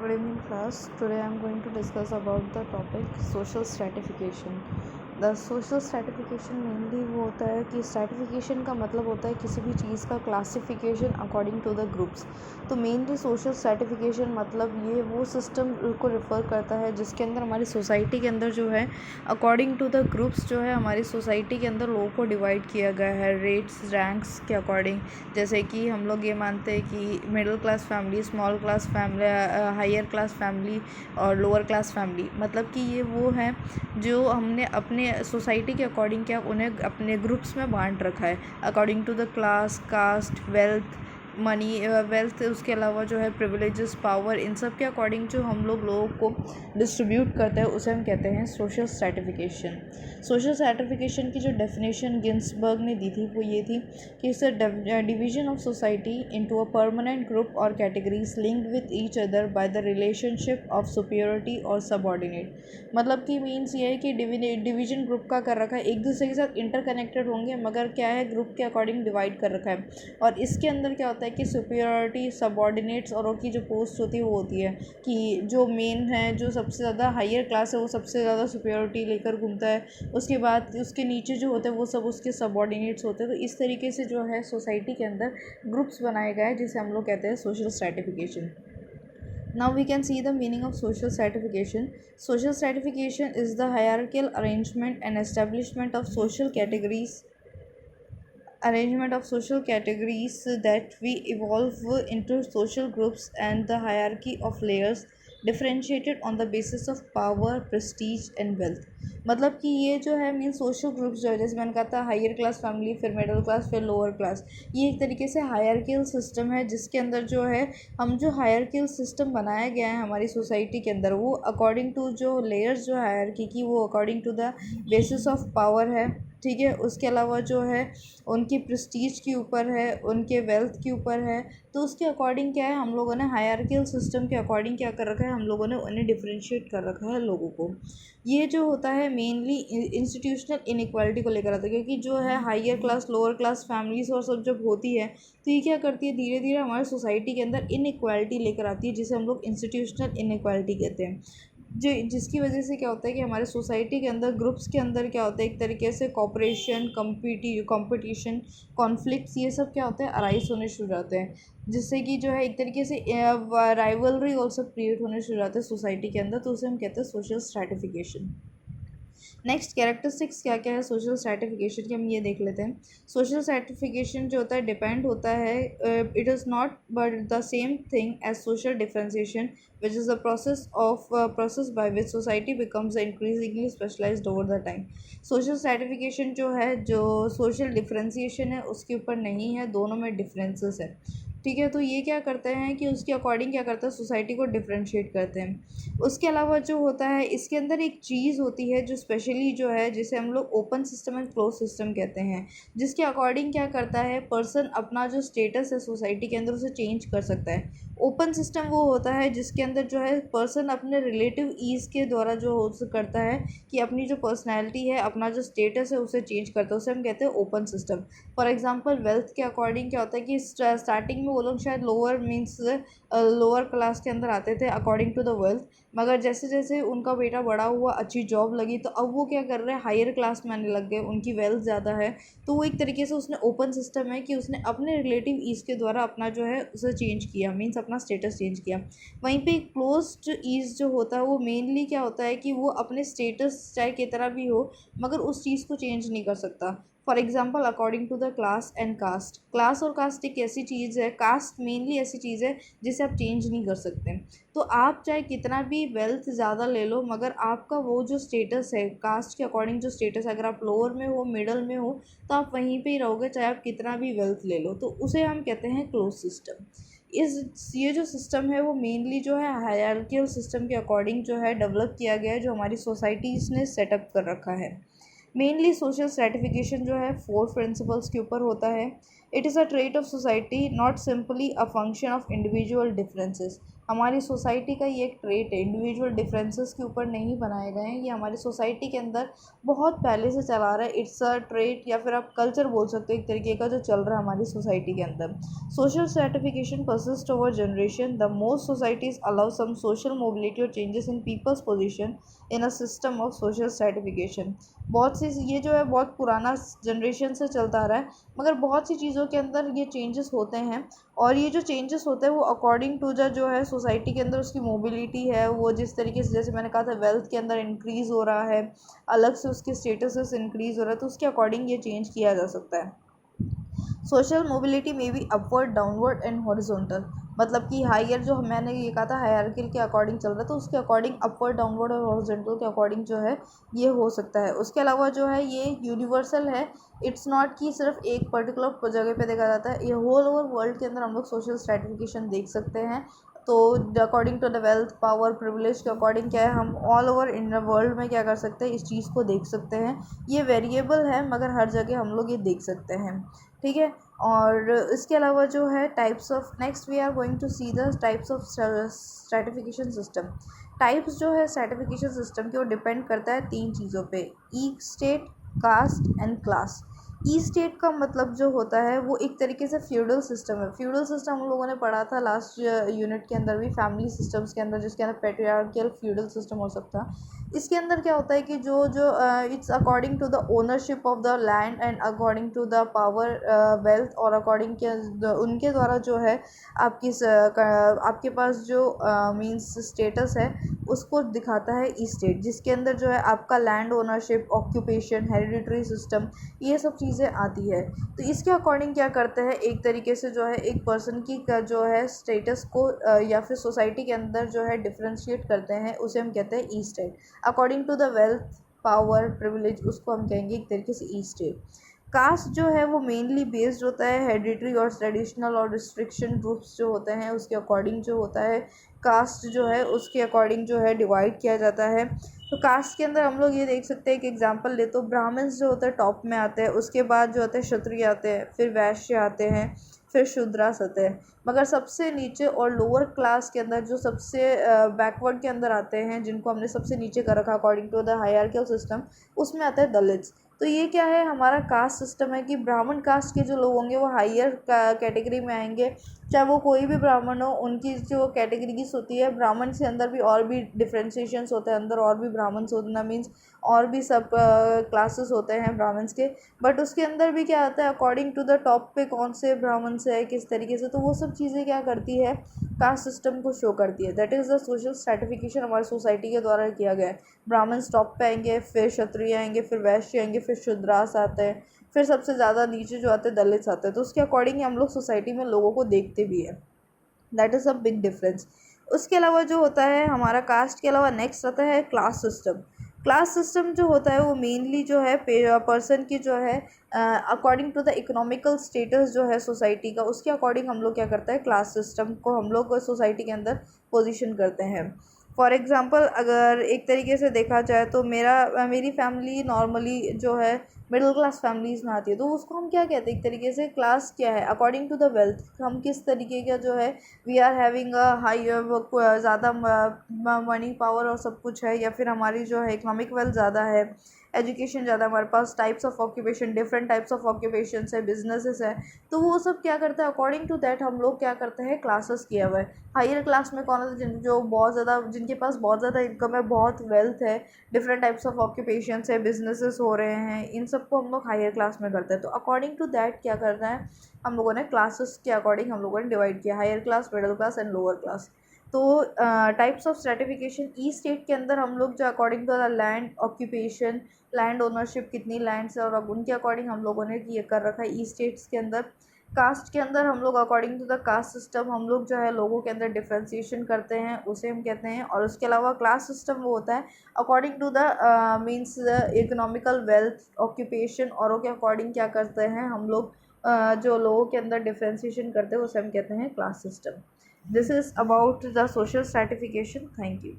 Good evening class. Today I am going to discuss about the topic social stratification. The social stratification mainly वो होता है कि stratification का मतलब होता है किसी भी चीज़ का classification according to the groups. तो मेनली social stratification मतलब ये वो सिस्टम को रेफ़र करता है जिसके अंदर हमारी सोसाइटी के अंदर जो है अकॉर्डिंग टू द ग्रुप्स जो है हमारी सोसाइटी के अंदर लोगों को डिवाइड किया गया है रेट्स रैंक्स के अकॉर्डिंग। जैसे कि हम लोग ये मानते हैं कि middle class family, small class family, higher class family और लोअर क्लास फैमिली, मतलब कि ये वो हैं जो हमने अपने सोसाइटी के अकॉर्डिंग क्या उन्हें अपने ग्रुप्स में बांट रखा है according to the class, caste, wealth, money, wealth, उसके अलावा जो है प्रिविलेजेस, पावर, इन सब के अकॉर्डिंग जो हम लोगों को डिस्ट्रीब्यूट करते हैं उसे हम कहते हैं सोशल स्ट्रैटिफिकेशन। सोशल स्ट्रैटिफिकेशन की जो डेफिनेशन गिन्सबर्ग ने दी थी वो ये थी कि it's a division of society into a permanent group और categories linked with each other by the relationship of superiority और सबऑर्डिनेट। मतलब कि मीन्स ये है कि डिवीजन ग्रुप का कर रखा है, एक दूसरे के साथ इंटरकनेक्टेड होंगे मगर क्या है ग्रुप के अकॉर्डिंग डिवाइड कर रखा है। और इसके अंदर क्या होता है कि सुपीरियरिटी, सबऑर्डिनेट्स और की जो पोस्ट होती है वो होती है कि जो मेन है, जो सबसे ज़्यादा हायर क्लास है वो सबसे ज़्यादा सुपीरियरिटी लेकर घूमता है, उसके बाद उसके नीचे जो होते हैं वो सब उसके सबऑर्डिनेट्स होते हैं। तो इस तरीके से जो है सोसाइटी के अंदर ग्रुप्स बनाए गए हैं जिसे हम लोग कहते हैं social stratification. Now we can see the meaning of social stratification. Social stratification is the hierarchical arrangement and establishment of social categories that we evolve into social groups and the hierarchy of layers differentiated on the basis of power, prestige and wealth. मतलब कि ये जो है mean social groups जो है, जैसे मैंने कहा था हायर क्लास फैमिली, फिर मिडिल क्लास, फिर लोअर क्लास, ये एक तरीके से हायरकियल सिस्टम है जिसके अंदर जो है हम जो हायरकियल सिस्टम बनाया गया है हमारी सोसाइटी के अंदर वो अकॉर्डिंग टू जो लेयर्स जो हायरकी की वो according to the basis of power है, ठीक है। उसके अलावा जो है उनकी प्रेस्टीज के ऊपर है, उनके वेल्थ के ऊपर है। तो उसके अकॉर्डिंग क्या है हम लोगों ने हायरार्कियल सिस्टम के अकॉर्डिंग क्या कर रखा है, हम लोगों ने उन्हें डिफरेंशिएट कर रखा है लोगों को। ये जो होता है मेनली इंस्टीट्यूशनल इनइक्वालिटी को लेकर आता है, क्योंकि जो है higher class lower class families और सब जब होती है तो ये क्या करती है धीरे धीरे हमारे सोसाइटी के अंदर इनइक्वालिटी लेकर आती है जिसे हम लोग इंस्टीट्यूशनल इनइक्वालिटी कहते हैं। जिसकी वजह से क्या होता है कि हमारे सोसाइटी के अंदर ग्रुप्स के अंदर क्या होता है एक तरीके से कॉपरेशन, कंपटीशन, कॉन्फ्लिक्ट्स, ये सब क्या होते हैं अराइज होने शुरू हो जाते हैं, जिससे कि जो है एक तरीके से राइवलरी ऑल्सो क्रिएट होने शुरू हो जाते हैं सोसाइटी के अंदर। तो उसे हम कहते हैं सोशल स्ट्रैटिफिकेशन। नेक्स्ट कैरेक्टरिस्टिक्स क्या क्या है सोशल स्ट्रैटिफिकेशन की, हम ये देख लेते हैं। सोशल स्ट्रैटिफिकेशन जो होता है डिपेंड होता है, it is not but the same thing as social differentiation which is the process by which society becomes increasingly specialised over the time. Social stratification जो है, जो सोशल डिफ्रेंसिएशन है उसके ऊपर नहीं है, दोनों में डिफरेंसेस है, ठीक है। तो ये क्या करते हैं कि उसके अकॉर्डिंग क्या करते हैं सोसाइटी को डिफ्रेंशिएट करते हैं। उसके अलावा जो होता है इसके अंदर एक चीज़ होती है जो स्पेशली जो है जिसे हम लोग open system and close system कहते हैं, जिसके अकॉर्डिंग क्या करता है पर्सन अपना जो स्टेटस है सोसाइटी के अंदर उसे चेंज कर सकता है। ओपन सिस्टम वो होता है जिसके अंदर जो है पर्सन अपने रिलेटिव ईज़ के द्वारा जो करता है कि अपनी जो पर्सनैलिटी है, अपना जो स्टेटस है उसे चेंज करता है, उसे हम कहते हैं open system. For example wealth के अकॉर्डिंग क्या होता है कि स्टार्टिंग में वो लोग शायद लोअर मीन्स लोअर क्लास के अंदर आते थे अकॉर्डिंग टू द वेल्थ, मगर जैसे जैसे उनका बेटा बड़ा हुआ, अच्छी जॉब लगी, तो अब वो क्या कर रहे हैं हायर क्लास में आने लग गए, उनकी वेल्थ ज़्यादा है। तो वो एक तरीके से उसने ओपन सिस्टम है कि उसने अपने रिलेटिव ईज़ के द्वारा अपना जो है उसे चेंज किया, मीन्स अपना स्टेटस चेंज किया। वहीं पे क्लोज्ड ईज़ जो होता है वो मेनली क्या होता है कि वो अपने स्टेटस चाहे कितना भी हो मगर उस चीज़ को चेंज नहीं कर सकता। For example according to the class and caste, class और कास्ट एक ऐसी चीज़ है, कास्ट मेनली ऐसी चीज़ है जिसे आप चेंज नहीं कर सकते। तो आप चाहे कितना भी वेल्थ ज़्यादा ले लो मगर आपका वो जो स्टेटस है कास्ट के अकॉर्डिंग जो स्टेटस है, अगर आप लोअर में हो, मिडल में हो, तो आप वहीं पे ही रहोगे चाहे आप कितना भी वेल्थ ले लो। तो उसे हम कहते हैं क्लोज सिस्टम। ये जो सिस्टम है वो मेनली जो है हायरार्कियल सिस्टम के अकॉर्डिंग जो है डेवलप किया गया है, जो हमारी सोसाइटीज़ ने सेटअप कर रखा है। मेनली सोशल स्ट्रैटिफिकेशन जो है 4 प्रिंसिपल्स के ऊपर होता है। It is a trait of society, not simply a function of individual differences. हमारी सोसाइटी का ये एक ट्रेट है, इंडिविजुअल डिफरेंसेस के ऊपर नहीं बनाए गए हैं, ये हमारी सोसाइटी के अंदर बहुत पहले से चला आ रहा है। इट्स अ ट्रेट या फिर आप कल्चर बोल सकते हो एक तरीके का, जो चल रहा है हमारी सोसाइटी के अंदर। Social stratification persist over generation. The most societies allow some social mobility और changes in people's position in a system of social stratification. बहुत सी ये जो है बहुत पुराना जनरेशन से चलता आ रहा है, मगर बहुत सी चीज़ों के अंदर ये चेंजेस होते हैं, और ये जो चेंजेस होते हैं वो अकॉर्डिंग टू द जो है सोसाइटी के अंदर उसकी मोबिलिटी है, वो जिस तरीके से, जैसे मैंने कहा था, वेल्थ के अंदर इंक्रीज़ हो रहा है, अलग से उसके स्टेटस इंक्रीज़ हो रहा है, तो उसके अकॉर्डिंग ये चेंज किया जा सकता है। सोशल मोबिलिटी में भी अपवर्ड, डाउनवर्ड एंड हॉरिजॉन्टल, मतलब कि हायर जो मैंने ये कहा था हायरार्किल के अकॉर्डिंग चल रहा है, तो उसके अकॉर्डिंग अपवर्ड, डाउनवर्ड और हॉरिजॉन्टल के अकॉर्डिंग जो है ये हो सकता है। उसके अलावा जो है ये यूनिवर्सल है, इट्स नॉट कि सिर्फ एक पर्टिकुलर जगह पे देखा जाता है, ये होल ओवर वर्ल्ड के अंदर हम लोग सोशल स्ट्रेटिफिकेशन देख सकते हैं। तो according to the wealth, power, privilege के अकॉर्डिंग क्या है, हम all over in the world में क्या कर सकते हैं, इस चीज़ को देख सकते हैं। ये वेरिएबल है, मगर हर जगह हम लोग ये देख सकते हैं, ठीक है। और इसके अलावा जो है types of, next we are going to see the types of stratification system. Types जो है स्ट्रेटिफिकेशन सिस्टम के, वो डिपेंड करता है तीन चीज़ों पे: estate, caste and class. Estate का मतलब जो होता है वो एक तरीके से फ्यूडल सिस्टम है। फ्यूडल सिस्टम हम लोगों ने पढ़ा था लास्ट यूनिट के अंदर भी, फैमिली सिस्टम्स के अंदर, जिसके अंदर पेट्रियार्कियल फ्यूडल सिस्टम हो सकता है। इसके अंदर क्या होता है कि जो जो it's according to the ownership of the land and according to the power, wealth, और अकॉर्डिंग के उनके द्वारा जो है आपके पास जो मीन्स स्टेटस है उसको दिखाता है ई स्टेट, जिसके अंदर जो है आपका land ownership, occupation, hereditary system, ये सब चीज़ें आती है। तो इसके अकॉर्डिंग क्या करते हैं, एक तरीके से जो है एक पर्सन की का जो है स्टेटस को या फिर सोसाइटी के अंदर जो है डिफ्रेंशिएट करते हैं, उसे हम कहते हैं estate. According to the wealth, power, privilege, उसको हम कहेंगे एक तरीके से ई स्टेट। कास्ट जो है वो मेनली बेस्ड होता है हेरिडिटरी और ट्रेडिशनल और रिस्ट्रिक्शन ग्रुप्स जो होते हैं उसके अकॉर्डिंग जो होता है। कास्ट जो है उसके अकॉर्डिंग जो है डिवाइड किया जाता है। तो कास्ट के अंदर हम लोग ये देख सकते हैं, एक एग्जांपल ले तो ब्राह्मण्स जो होते हैं टॉप में आते हैं, उसके बाद जो होते हैं क्षत्रिय आते हैं, फिर वैश्य आते हैं, फिर शूद्रास आते हैं। मगर सबसे नीचे और लोअर क्लास के अंदर जो सबसे बैकवर्ड के अंदर आते हैं, जिनको हमने सबसे नीचे कर रखा according to the hierarchical system, उसमें आता है दलित्स। तो ये क्या है, हमारा कास्ट सिस्टम है कि ब्राह्मण कास्ट के जो लोग होंगे वो हायर कैटेगरी में आएंगे, चाहे वो कोई भी ब्राह्मण हो, उनकी जो कैटेगरीज होती है, ब्राह्मण से अंदर भी और भी डिफ्रेंशिएशंस होते हैं, अंदर और भी ब्राह्मण्स होना मीन्स और भी सब क्लासेस होते हैं ब्राह्मण्स के। बट उसके अंदर भी क्या आता है, अकॉर्डिंग टू द टॉप पे कौन से ब्राह्मण से है, किस तरीके से, तो वो सब चीज़ें क्या करती है, कास्ट सिस्टम को शो करती है। That is the social stratification हमारी सोसाइटी के द्वारा किया गया है। ब्राह्मण्स टॉप पे आएंगे, फिर क्षत्रिय आएंगे, फिर वैश्य आएंगे, फिर शूद्रास आते हैं, फिर सबसे ज़्यादा नीचे जो आते हैं दलित्स आते हैं। तो उसके अकॉर्डिंग हम लोग सोसाइटी में लोगों को देखते भी है। That is a big difference. उसके अलावा जो होता है हमारा कास्ट के अलावा नेक्स्ट आता है क्लास सिस्टम। क्लास सिस्टम जो होता है वो मेनली जो है पर्सन की जो है according to the economical status जो है सोसाइटी का, उसके अकॉर्डिंग हम लोग क्या करते हैं, क्लास सिस्टम को हम लोग सोसाइटी के अंदर पोजीशन करते हैं। फॉर एग्ज़ाम्पल अगर एक तरीके से देखा जाए तो मेरी फैमिली नॉर्मली जो है मिडिल क्लास फैमिलीज़ में आती है, तो उसको हम क्या कहते हैं, एक तरीके से क्लास क्या है, अकॉर्डिंग टू द वेल्थ, हम किस तरीके का जो है we are having a high, ज़्यादा मनी पावर और सब कुछ है, या फिर हमारी जो है इकोनॉमिक वेल्थ ज़्यादा है, एजुकेशन ज़्यादा, हमारे पास types of occupation, different types of occupation है, बिजनेसेस है। तो वो सब क्या करते हैं, अकॉर्डिंग टू दैट हम लोग क्या करते हैं, क्लासेस किया हुआ है। हायर क्लास में कौन है, जो बहुत ज़्यादा, जिनके पास बहुत ज़्यादा इनकम है, बहुत वेल्थ है, डिफरेंट टाइप्स ऑफ ऑक्यूपेशन है, बिजनेसेस हो रहे हैं, इन सबको हम लोग हायर क्लास में करते हैं। तो अकॉर्डिंग टू दैट क्या करना है, हम लोगों ने क्लासेस के अकॉर्डिंग हम लोगों ने डिवाइड किया, higher class, middle class and lower class. तो types of stratification estate के अंदर हम लोग जो according to the land occupation, land ownership, कितनी लैंड्स है, और अब उनके अकॉर्डिंग हम लोगों ने ये कर रखा है ई स्टेट्स के अंदर। कास्ट के अंदर हम लोग according to the caste system हम लोग जो है लोगों के अंदर डिफ्रेंसिएशन करते हैं, उसे हम कहते हैं। और उसके अलावा क्लास सिस्टम वो होता है according to the means economical wealth, occupation, औरों के अकॉर्डिंग क्या करते हैं हम लोग, जो लोगों के अंदर डिफ्रेंसिएशन करते हैं उसे हम कहते हैं class system. This is about the social stratification. Thank you.